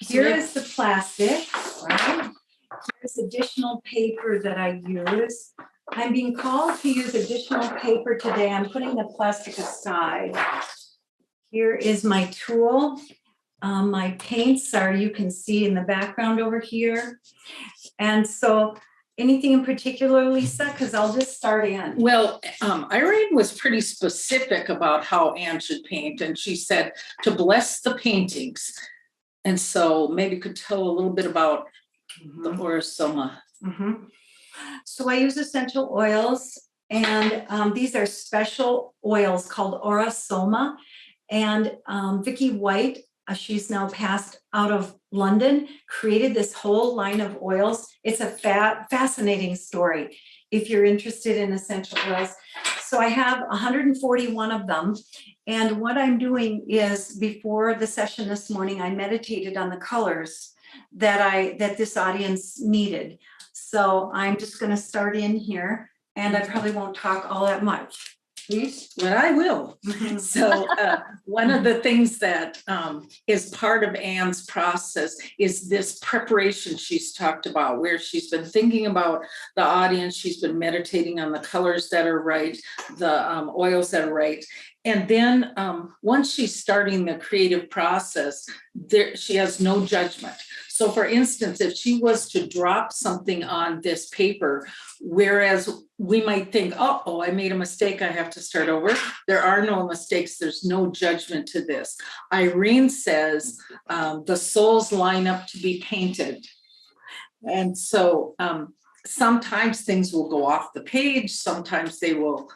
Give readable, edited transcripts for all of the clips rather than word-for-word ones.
Here is the plastic, right? Here's additional paper that I use. I'm being called to use additional paper today. I'm putting the plastic aside. Here is my tool. My paints are, you can see in the background over here. And so anything in particular, Lisa? Because I'll just start in. Well, Irene was pretty specific about how Anne should paint, and she said to bless the paintings. And so maybe you could tell a little bit about the Aura-Soma. So I use essential oils, and these are special oils called Aura-Soma. And Vicki White, she's now passed out of London, created this whole line of oils. It's a fascinating story if you're interested in essential oils. So I have 141 of them. And what I'm doing is, before the session this morning, I meditated on the colors that this audience needed. So I'm just going to start in here, and I probably won't talk all that much. Please? But I will. So one of the things that is part of Anne's process is this preparation she's talked about, where she's been thinking about the audience, she's been meditating on the colors that are right, the oils that are right. And then once she's starting the creative process, she has no judgment. So for instance, if she was to drop something on this paper, whereas we might think, oh, I made a mistake, I have to start over. There are no mistakes, there's no judgment to this. Irene says the souls line up to be painted. And so sometimes things will go off the page, sometimes they will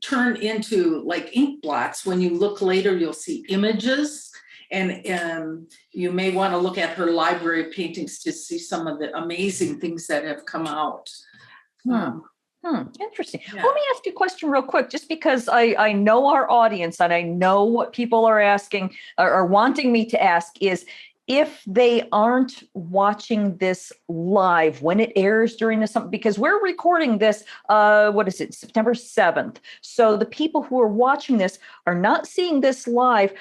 turn into like ink blots. When you look later, you'll see images. And you may want to look at her library of paintings to see some of the amazing things that have come out. Interesting. Yeah. Let me ask you a question real quick, just because I know our audience and I know what people are asking or wanting me to ask is, if they aren't watching this live when it airs during the summer, because we're recording this, September 7th. So the people who are watching this are not seeing this live.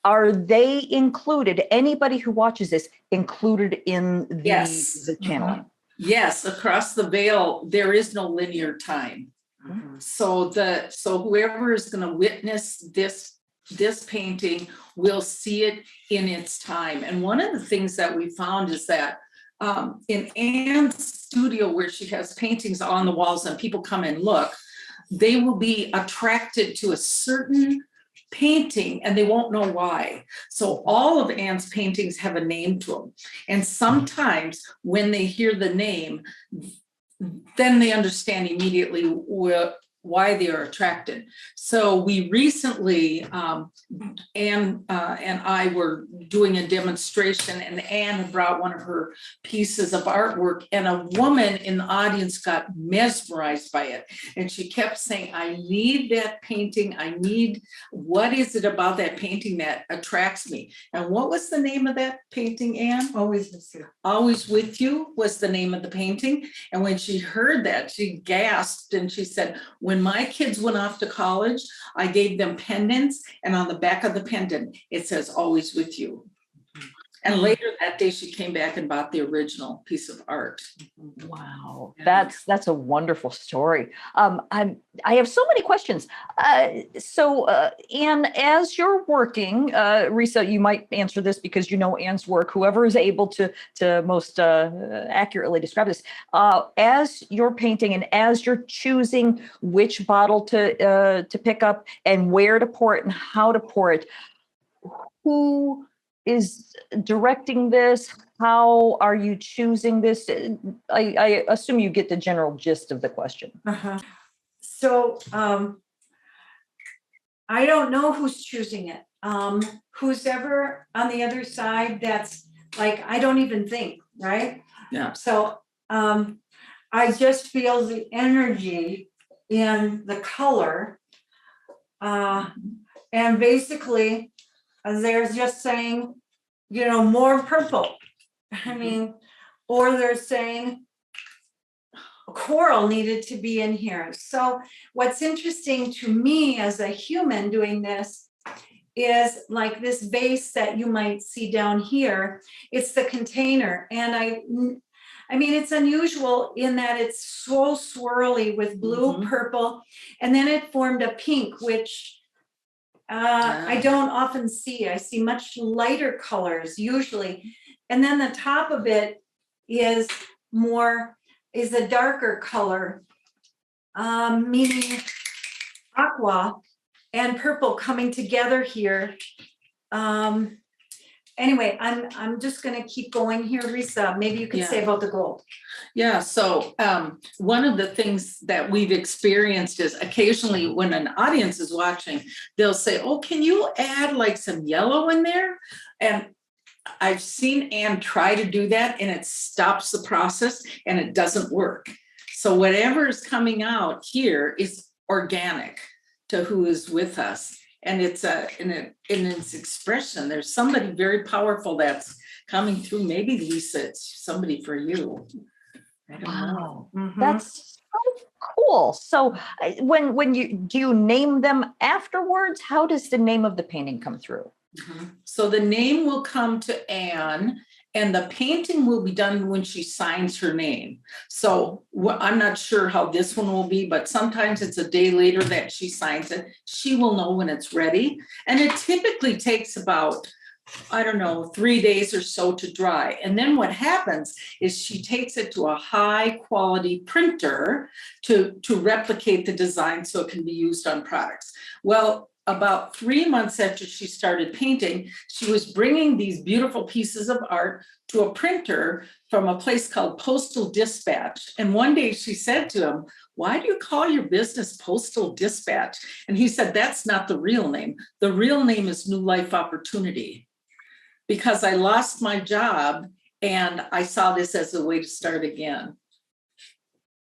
Are they included? Anybody who watches this included in the channel? Yes, across the veil, there is no linear time. So whoever is going to witness this painting will see it in its time. And one of the things that we found is that in Anne's studio, where she has paintings on the walls and people come and look, they will be attracted to a certain painting and they won't know why. So all of Anne's paintings have a name to them. And sometimes when they hear the name, then they understand immediately why they are attracted. So we recently, Anne and I were doing a demonstration, and Anne had brought one of her pieces of artwork, and a woman in the audience got mesmerized by it. And she kept saying, I need that painting. What is it about that painting that attracts me? And what was the name of that painting, Anne? Always with you. Always With You was the name of the painting. And when she heard that, she gasped and she said, when my kids went off to college, I gave them pendants, and on the back of the pendant, it says Always With You. And later that day, she came back and bought the original piece of art. Wow, that's a wonderful story. I have so many questions. Anne, as you're working, Risa, you might answer this because you know Anne's work. Whoever is able to most accurately describe this, as you're painting and as you're choosing which bottle to pick up and where to pour it and how to pour it, who is directing this? How are you choosing this? I assume you get the general gist of the question. So I don't know who's choosing it. Who's ever on the other side, that's like, I don't even think, right? Yeah. So I just feel the energy in the color. And basically, they're just saying, more purple. I mean, or they're saying coral needed to be in here. So what's interesting to me as a human doing this is like this vase that you might see down here. It's the container. And I mean, it's unusual in that it's so swirly with blue, Mhm. purple, and then it formed a pink, which I don't often see. I see much lighter colors usually. And then the top of it is a darker color, meaning aqua and purple coming together here. Anyway, I'm just gonna keep going here, Risa. Maybe you could Yeah. say about the gold. Yeah, so one of the things that we've experienced is occasionally when an audience is watching, they'll say, oh, can you add like some yellow in there? And I've seen Anne try to do that and it stops the process and it doesn't work. So whatever is coming out here is organic to who is with us. And it's in its expression, there's somebody very powerful that's coming through. Maybe Lisa, it's somebody for you. I don't know. Wow, Mhm. that's so cool. So when do you name them afterwards? How does the name of the painting come through? So the name will come to Anne and the painting will be done when she signs her name. So I'm not sure how this one will be, but sometimes it's a day later that she signs it. She will know when it's ready. And it typically takes about, I don't know, 3 days or so to dry. And then what happens is she takes it to a high quality printer to replicate the design so it can be used on products. Well, about 3 months after she started painting, she was bringing these beautiful pieces of art to a printer from a place called Postal Dispatch. And one day she said to him, why do you call your business Postal Dispatch? And he said, that's not the real name. The real name is New Life Opportunity. Because I lost my job and I saw this as a way to start again.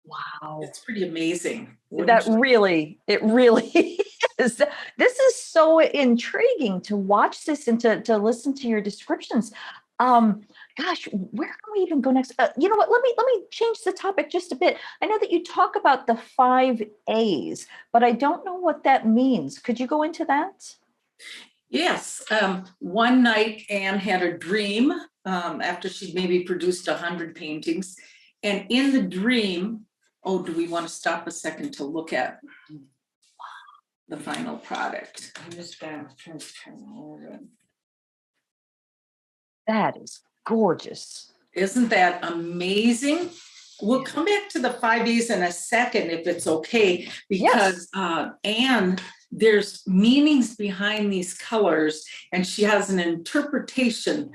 Wow. It's pretty amazing. That really, it really is. This is so intriguing to watch this and to listen to your descriptions. Gosh, where can we even go next? You know what? Let me change the topic just a bit. I know that you talk about the 5 A's, but I don't know what that means. Could you go into that? Yes, one night Anne had a dream after she'd maybe produced 100 paintings. And in the dream, oh, do we want to stop a second to look at the final product? I'm just gonna turn over. That is gorgeous. Isn't that amazing? We'll come back to the 5 A's in a second if it's okay, because Anne, there's meanings behind these colors and she has an interpretation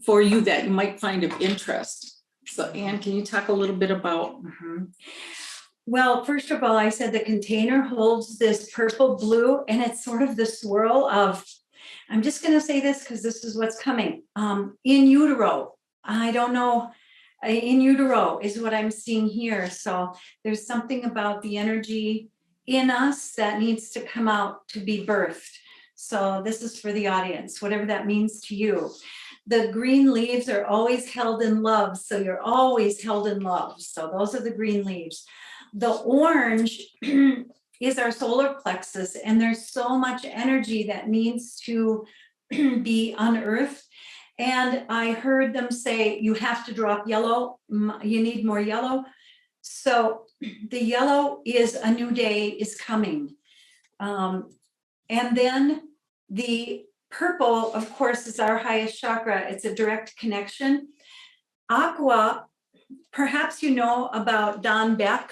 for you that you might find of interest. So Anne, can you talk a little bit about? Well, first of all, I said the container holds this purple blue and it's sort of the swirl of, I'm just going to say this because this is what's coming. In utero, I don't know, in utero is what I'm seeing here. So there's something about the energy in us that needs to come out to be birthed. So this is for the audience, whatever that means to you. The green leaves are always held in love. So you're always held in love. So those are the green leaves. The orange is our solar plexus, and there's so much energy that needs to be unearthed. And I heard them say, you have to drop yellow, you need more yellow. So the yellow is a new day is coming. And then the purple, of course, is our highest chakra. It's a direct connection. Aqua, perhaps you know about Don Beck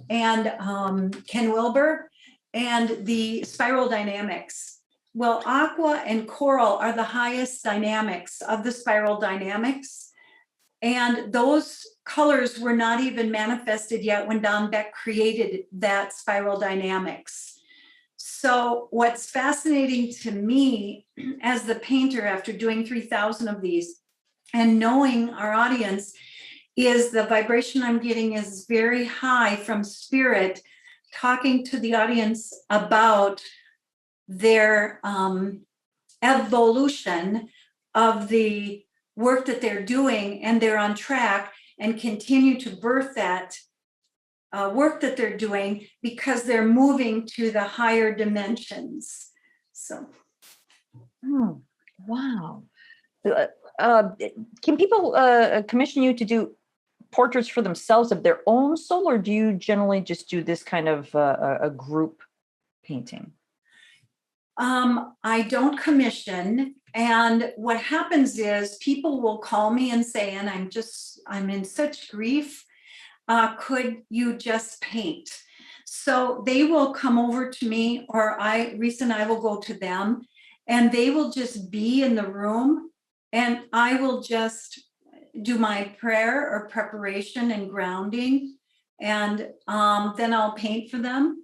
and Ken Wilber and the spiral dynamics. Well, aqua and coral are the highest dynamics of the spiral dynamics. And those colors were not even manifested yet when Don Beck created that spiral dynamics. So what's fascinating to me as the painter after doing 3,000 of these and knowing our audience is the vibration I'm getting is very high from spirit, talking to the audience about their evolution of the work that they're doing, and they're on track and continue to birth that work that they're doing because they're moving to the higher dimensions. So Hmm, wow. Uh, can people commission you to do portraits for themselves of their own soul, or do you generally just do this kind of a group painting? I don't commission. And what happens is people will call me and say, and I'm in such grief. Could you just paint? So they will come over to me, or Reese and I will go to them, and they will just be in the room, and I will just do my prayer or preparation and grounding, and then I'll paint for them.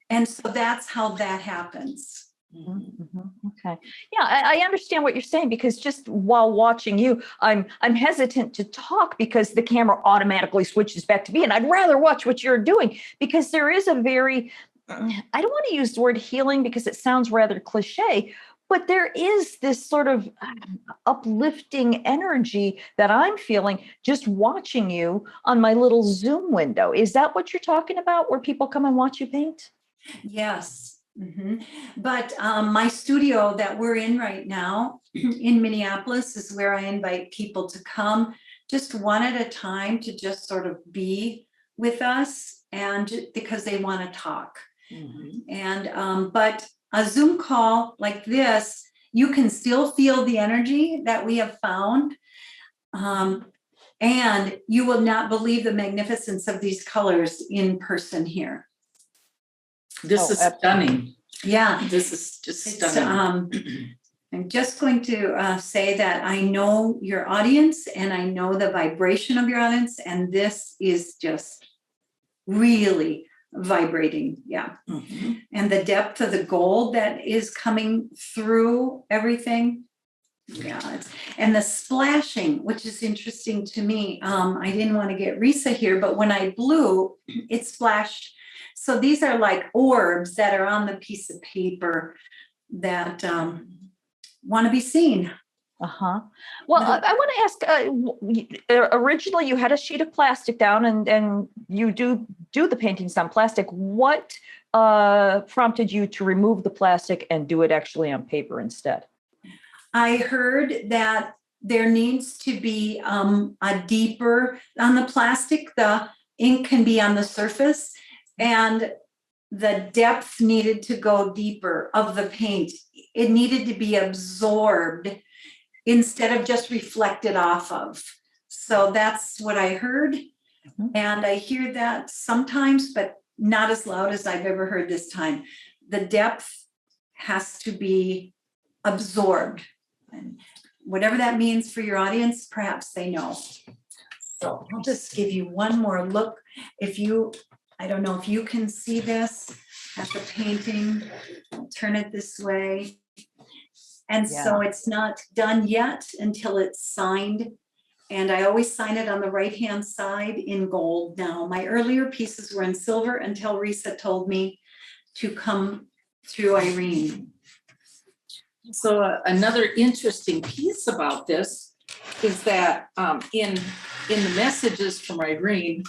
And so that's how that happens. Mhm. Okay. Yeah, I understand what you're saying, because just while watching you, I'm hesitant to talk because the camera automatically switches back to me, and I'd rather watch what you're doing, because there is a very, I don't want to use the word healing because it sounds rather cliche, but there is this sort of uplifting energy that I'm feeling just watching you on my little Zoom window. Is that what you're talking about, where people come and watch you paint? Yes. But my studio that we're in right now in Minneapolis is where I invite people to come just one at a time to just sort of be with us, and because they want to talk. And but a Zoom call like this, you can still feel the energy that we have found. And you will not believe the magnificence of these colors in person here. This is stunning. Yeah. This is just It's, stunning. I'm just going to say that I know your audience, and I know the vibration of your audience, and this is just really vibrating. Yeah. Mhm. And the depth of the gold that is coming through everything. Yeah. And the splashing, which is interesting to me. I didn't want to get Risa here, but when I blew, it splashed. So these are like orbs that are on the piece of paper that want to be seen. Uh-huh. Well, I want to ask, originally you had a sheet of plastic down, and you do the paintings on plastic. What prompted you to remove the plastic and do it actually on paper instead? I heard that there needs to be a deeper, on the plastic, the ink can be on the surface, and the depth needed to go deeper of the paint. It needed to be absorbed instead of just reflected off of. So that's what I heard. And I hear that sometimes, but not as loud as I've ever heard this time. The depth has to be absorbed. And whatever that means for your audience, perhaps they know. So I'll just give you one more look. I don't know if you can see this at the painting. I'll turn it this way. And so it's not done yet until it's signed. And I always sign it on the right-hand side in gold now. My earlier pieces were in silver until Risa told me to come through Irene. So another interesting piece about this is that in the messages from Irene,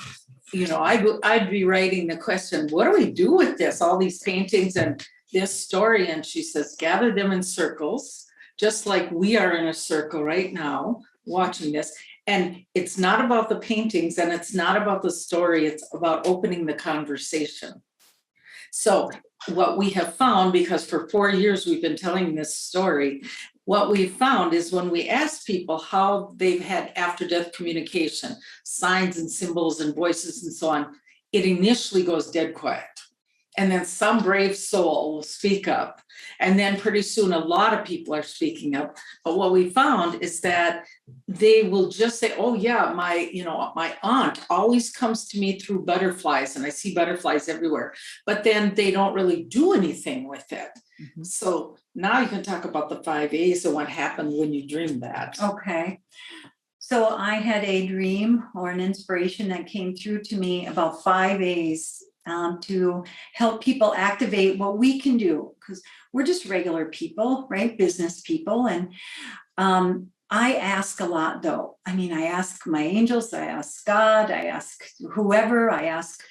you know, I'd be writing the question, what do we do with this? All these paintings and this story. And she says, gather them in circles, just like we are in a circle right now watching this. And it's not about the paintings, and it's not about the story. It's about opening the conversation. So what we have found, because for 4 years we've been telling this story, what we found is when we ask people how they've had after-death communication, signs and symbols and voices and so on, it initially goes dead quiet. And then some brave soul will speak up. And then pretty soon a lot of people are speaking up. But what we found is that they will just say, oh yeah, my aunt always comes to me through butterflies, and I see butterflies everywhere. But then they don't really do anything with it. Mm-hmm. So now you can talk about the 5 A's and what happened when you dreamed that. Okay. So I had a dream or an inspiration that came through to me about 5 A's to help people activate what we can do, because we're just regular people, right? Business people. And I ask a lot though. I mean, I ask my angels, I ask God, I ask whoever, I ask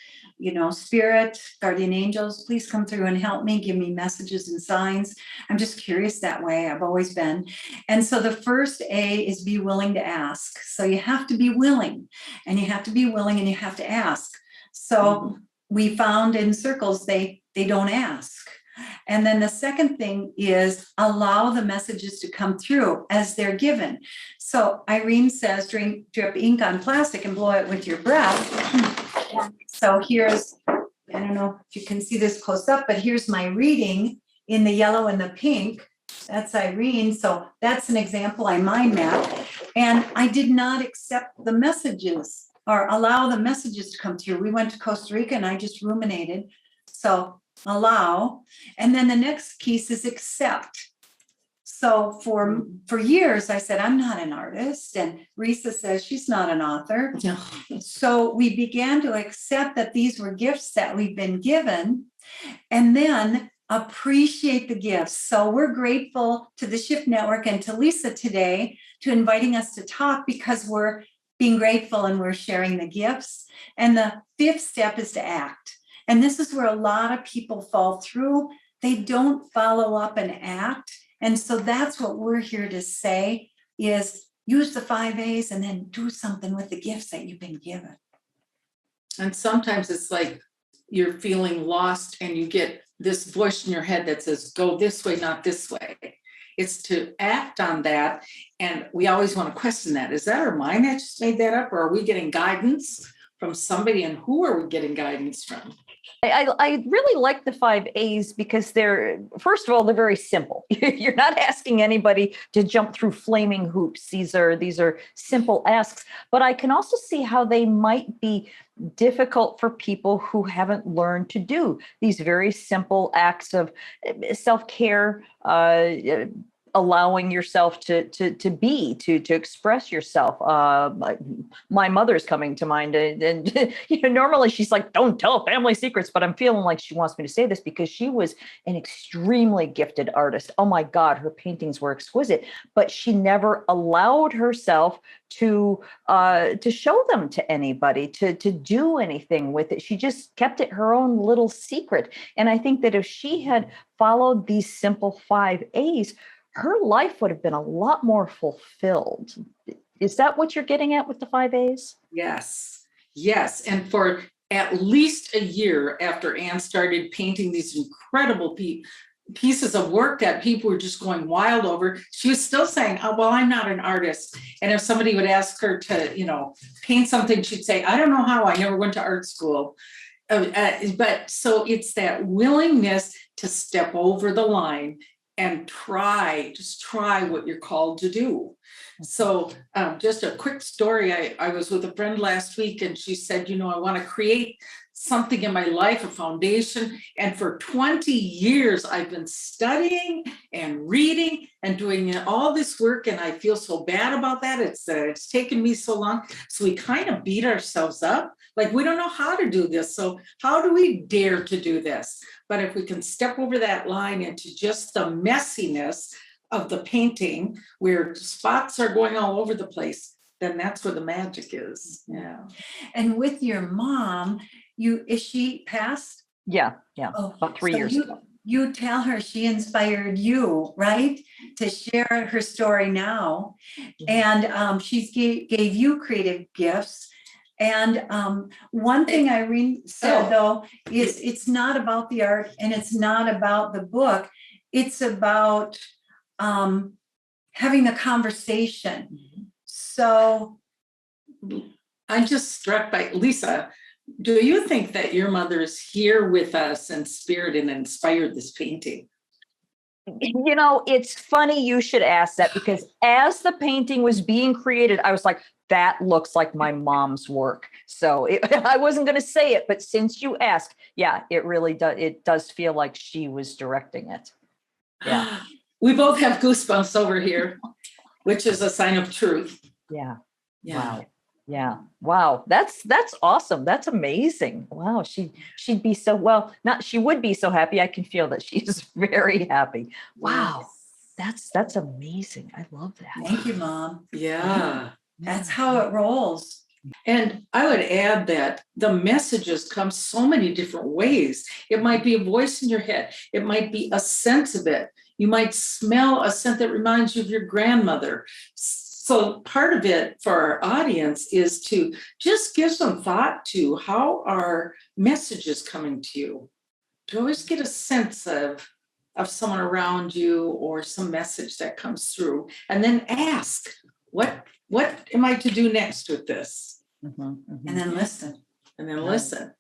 spirit, guardian angels, please come through and help me, give me messages and signs. I'm just curious that way. I've always been. And so the first A is be willing to ask. So you have to be willing, and you have to be willing, and you have to ask. So we found in circles, they don't ask. And then the second thing is allow the messages to come through as they're given. So Irene says, drip ink on plastic and blow it with your breath. So here's, I don't know if you can see this close up, but here's my reading in the yellow and the pink. That's Irene. So that's an example I mind mapped. And I did not accept the messages or allow the messages to come through. We went to Costa Rica and I just ruminated. So allow. And then the next piece is accept. So for years I said, I'm not an artist. And Risa says she's not an author. Yeah. So we began to accept that these were gifts that we've been given, and then appreciate the gifts. So we're grateful to the Shift Network and to Lisa today to inviting us to talk, because we're being grateful and we're sharing the gifts. And the fifth step is to act. And this is where a lot of people fall through. They don't follow up and act. And so that's what we're here to say is use the 5 A's and then do something with the gifts that you've been given. And sometimes it's like you're feeling lost and you get this voice in your head that says, go this way, not this way. It's to act on that. And we always want to question that. Is that our mind that just made that up? Or are we getting guidance from somebody? And who are we getting guidance from? I really like the 5 A's because they're, first of all, they're very simple. You're not asking anybody to jump through flaming hoops. These are simple asks, but I can also see how they might be difficult for people who haven't learned to do these very simple acts of self-care, allowing yourself to express yourself. My mother's coming to mind, and normally she's like, don't tell family secrets, but I'm feeling like she wants me to say this because she was an extremely gifted artist. Oh my God, her paintings were exquisite, but she never allowed herself to show them to anybody, to do anything with it. She just kept it her own little secret. And I think that if she had followed these simple 5 A's, her life would have been a lot more fulfilled. Is that what you're getting at with the 5 A's? Yes, yes. And for at least a year after Anne started painting these incredible pieces of work that people were just going wild over, she was still saying, oh, well, I'm not an artist. And if somebody would ask her to, paint something, she'd say, I don't know how, I never went to art school. But so it's that willingness to step over the line and just try what you're called to do. So just a quick story. I was with a friend last week and she said, I want to create something in my life, a foundation. And for 20 years, I've been studying and reading and doing all this work. And I feel so bad about that. It's taken me so long. So we kind of beat ourselves up. Like, we don't know how to do this. So how do we dare to do this? But if we can step over that line into just the messiness of the painting where spots are going all over the place, then that's where the magic is. Yeah. And with your mom, is she passed? Yeah. Oh, about 3 so years ago. You tell her she inspired you, right? To share her story now. And she gave you creative gifts. And one thing Irene said, though, is it's not about the art and it's not about the book. It's about having the conversation. So I'm just struck by, Lisa, do you think that your mother is here with us in spirit and inspired this painting? It's funny you should ask that, because as the painting was being created, I was like, that looks like my mom's work. So I wasn't going to say it, but since you asked, yeah, it really does. It does feel like she was directing it. Yeah. We both have goosebumps over here, which is a sign of truth. Yeah. Yeah. Wow. Yeah. Wow. That's awesome. That's amazing. Wow. She'd be so, well, she would be so happy. I can feel that she's very happy. Wow. That's amazing. I love that. thank you, Mom. Yeah. That's how it rolls. And I would add that the messages come so many different ways. It might be a voice in your head. It might be a sense of it. You might smell a scent that reminds you of your grandmother. So part of it for our audience is to just give some thought to how are messages coming to you. To always get a sense of someone around you or some message that comes through, and then ask, what am I to do next with this? Mhm, mhm. And then listen. And then Right. listen.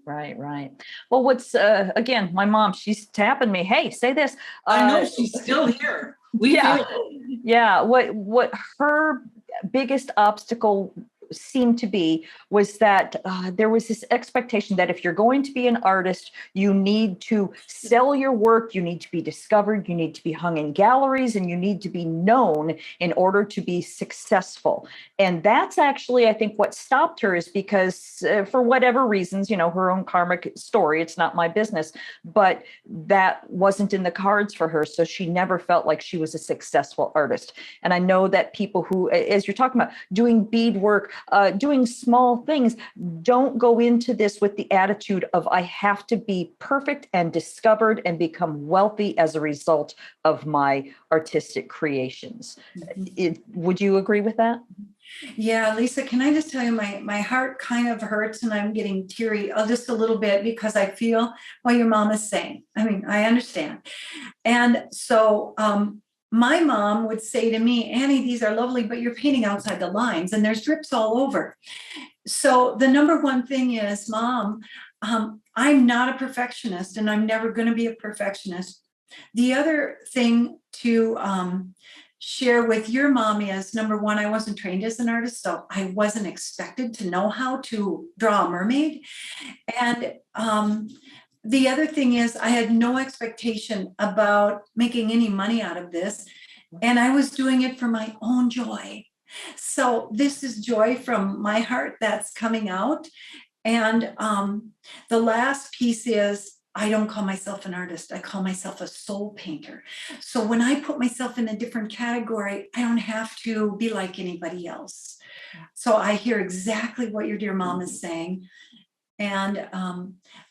Right, right. Well, what's again, my mom, she's tapping me. Hey, say this. I know Uh, she's still here. We Yeah. feel it. Yeah, what her biggest obstacle seemed to be was that there was this expectation that if you're going to be an artist, you need to sell your work, you need to be discovered, you need to be hung in galleries, and you need to be known in order to be successful. And that's actually, I think, what stopped her is because for whatever reasons, her own karmic story, it's not my business, but that wasn't in the cards for her. So she never felt like she was a successful artist. And I know that people who, as you're talking about, doing beadwork, doing small things, don't go into this with the attitude of, I have to be perfect and discovered and become wealthy as a result of my artistic creations. Would you agree with that? Yeah, Lisa, can I just tell you, my heart kind of hurts and I'm getting teary just a little bit because I feel what your mom is saying. I mean, I understand. And so my mom would say to me, Annie, these are lovely, but you're painting outside the lines and there's drips all over. So the number one thing is, Mom, I'm not a perfectionist and I'm never going to be a perfectionist. The other thing to share with your mom is, number one, I wasn't trained as an artist, so I wasn't expected to know how to draw a mermaid. And the other thing is, I had no expectation about making any money out of this, and I was doing it for my own joy. So this is joy from my heart that's coming out. And the last piece is, I don't call myself an artist. I call myself a soul painter. So when I put myself in a different category, I don't have to be like anybody else. So I hear exactly what your dear mom is saying. And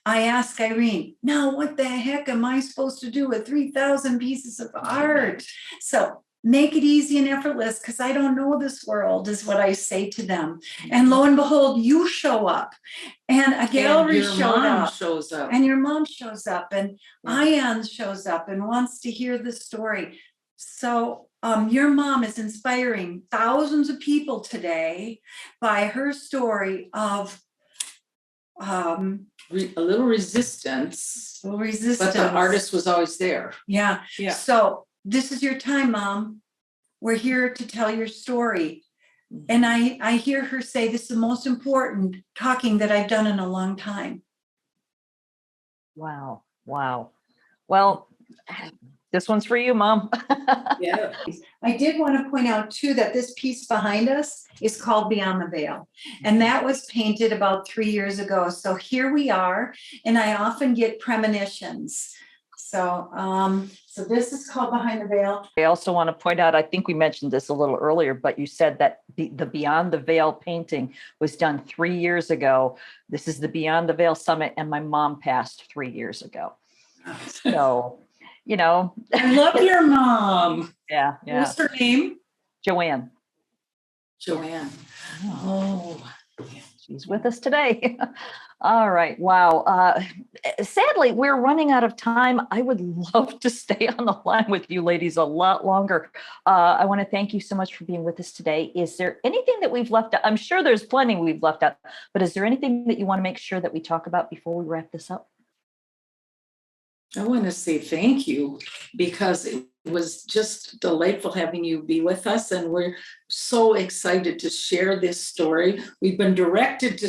I ask Irene, now what the heck am I supposed to do with 3,000 pieces of art? So make it easy and effortless because I don't know this world, is what I say to them. And lo and behold, you show up and a gallery And your mom shows shows up. and your mom shows up and Yeah. Ian shows up and wants to hear the story. So your mom is inspiring thousands of people today by her story of A little resistance, resistance. but the artist was always there. Yeah. Yeah. So this is your time, Mom. We're here to tell your story. And I hear her say, this is the most important talking that I've done in a long time. Wow. Wow. Well, this one's for you, Mom. Yeah. I did want to point out too that this piece behind us is called Beyond the Veil. And that was painted about 3 years ago. So here we are, and I often get premonitions. So so this is called Behind the Veil. I also want to point out, I think we mentioned this a little earlier, but you said that the Beyond the Veil painting was done 3 years ago. This is the Beyond the Veil Summit, and my mom passed 3 years ago. So, I love your mom. yeah. What's her name? Joanne. Joanne. Oh. She's with us today. All right. Wow. Sadly, we're running out of time. I would love to stay on the line with you ladies a lot longer. I want to thank you so much for being with us today. Is there anything that we've left out? I'm sure there's plenty we've left out, but is there anything that you want to make sure that we talk about before we wrap this up? I want to say thank you because it was just delightful having you be with us, and we're so excited to share this story. We've been directed to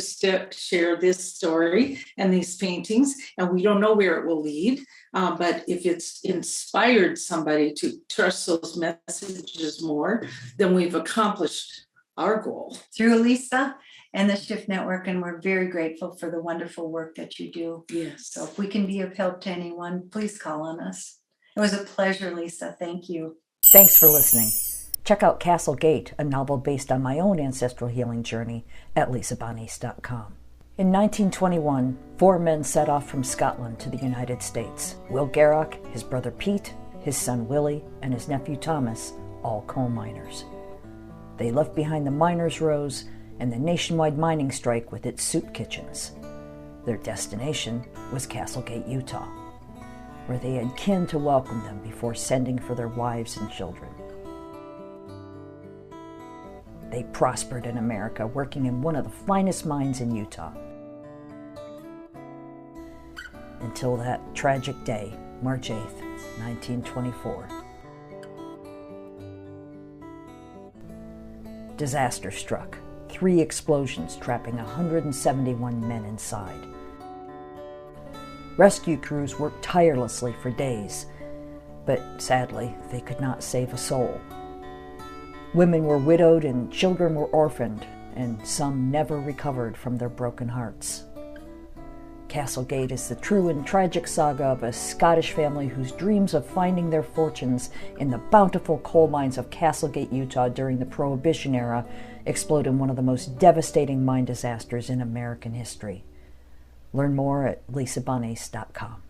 share this story and these paintings, and we don't know where it will lead, but if it's inspired somebody to trust those messages more, then we've accomplished our goal. Through Lisa and the Shift Network, and we're very grateful for the wonderful work that you do. Yes. So if we can be of help to anyone, please call on us. It was a pleasure, Lisa. Thank you. Thanks for listening. Check out Castle Gate, a novel based on my own ancestral healing journey, at lisabonis.com. In 1921, 4 men set off from Scotland to the United States. Will Garrock, his brother Pete, his son Willie, and his nephew Thomas, all coal miners. They left behind the miners' rows and the nationwide mining strike with its soup kitchens. Their destination was Castlegate, Utah, where they had kin to welcome them before sending for their wives and children. They prospered in America, working in one of the finest mines in Utah. Until that tragic day, March 8th, 1924. Disaster struck. 3 explosions trapping 171 men inside. Rescue crews worked tirelessly for days, but sadly, they could not save a soul. Women were widowed and children were orphaned, and some never recovered from their broken hearts. Castlegate is the true and tragic saga of a Scottish family whose dreams of finding their fortunes in the bountiful coal mines of Castlegate, Utah during the Prohibition era explode in one of the most devastating mine disasters in American history. Learn more at lisabonis.com.